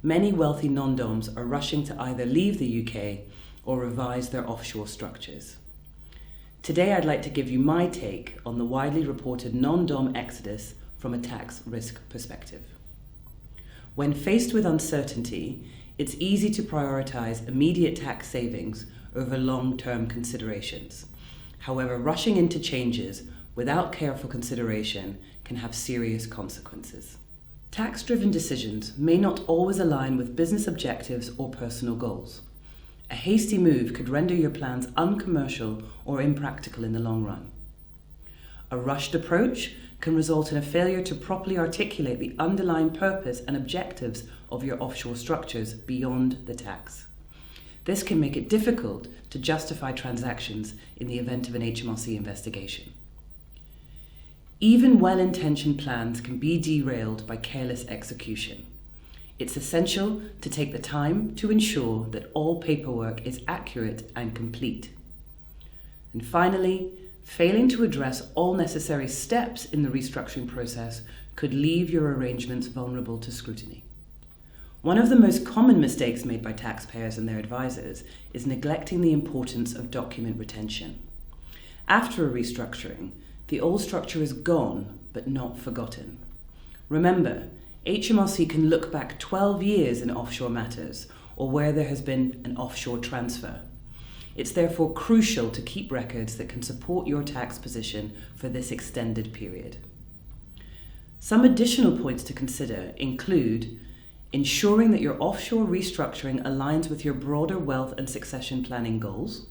many wealthy non-DOMs are rushing to either leave the UK or revise their offshore structures. Today I'd like to give you my take on the widely reported non-DOM exodus from a tax risk perspective. When faced with uncertainty, it's easy to prioritise immediate tax savings over long-term considerations. However, rushing into changes without careful consideration can have serious consequences. Tax-driven decisions may not always align with business objectives or personal goals. A hasty move could render your plans uncommercial or impractical in the long run. A rushed approach can result in a failure to properly articulate the underlying purpose and objectives of your offshore structures beyond the tax. This can make it difficult to justify transactions in the event of an HMRC investigation. Even well-intentioned plans can be derailed by careless execution. It's essential to take the time to ensure that all paperwork is accurate and complete. And finally, failing to address all necessary steps in the restructuring process could leave your arrangements vulnerable to scrutiny. One of the most common mistakes made by taxpayers and their advisors is neglecting the importance of document retention. After a restructuring, the old structure is gone, but not forgotten. Remember, HMRC can look back 12 years in offshore matters or where there has been an offshore transfer. It's therefore crucial to keep records that can support your tax position for this extended period. Some additional points to consider include ensuring that your offshore restructuring aligns with your broader wealth and succession planning goals,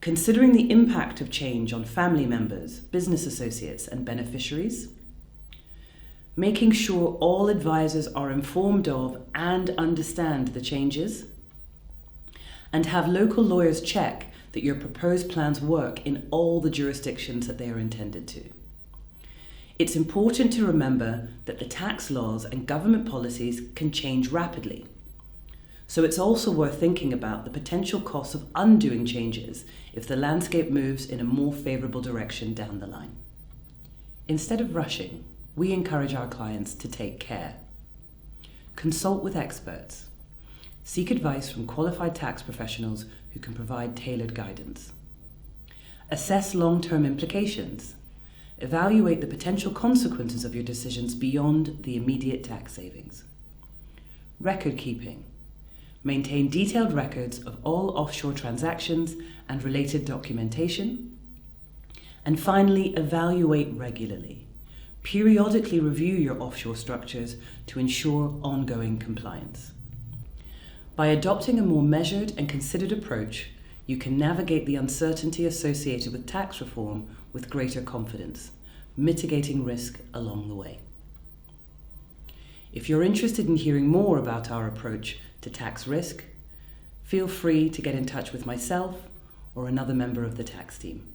considering the impact of change on family members, business associates, and beneficiaries, making sure all advisors are informed of and understand the changes, and have local lawyers check that your proposed plans work in all the jurisdictions that they are intended to. It's important to remember that the tax laws and government policies can change rapidly. So it's also worth thinking about the potential costs of undoing changes if the landscape moves in a more favourable direction down the line. Instead of rushing, we encourage our clients to take care. Consult with experts. Seek advice from qualified tax professionals who can provide tailored guidance. Assess long-term implications. Evaluate the potential consequences of your decisions beyond the immediate tax savings. Record keeping. Maintain detailed records of all offshore transactions and related documentation. And finally, evaluate regularly. Periodically review your offshore structures to ensure ongoing compliance. By adopting a more measured and considered approach, you can navigate the uncertainty associated with tax reform with greater confidence, mitigating risk along the way. If you're interested in hearing more about our approach to tax risk, feel free to get in touch with myself or another member of the tax team.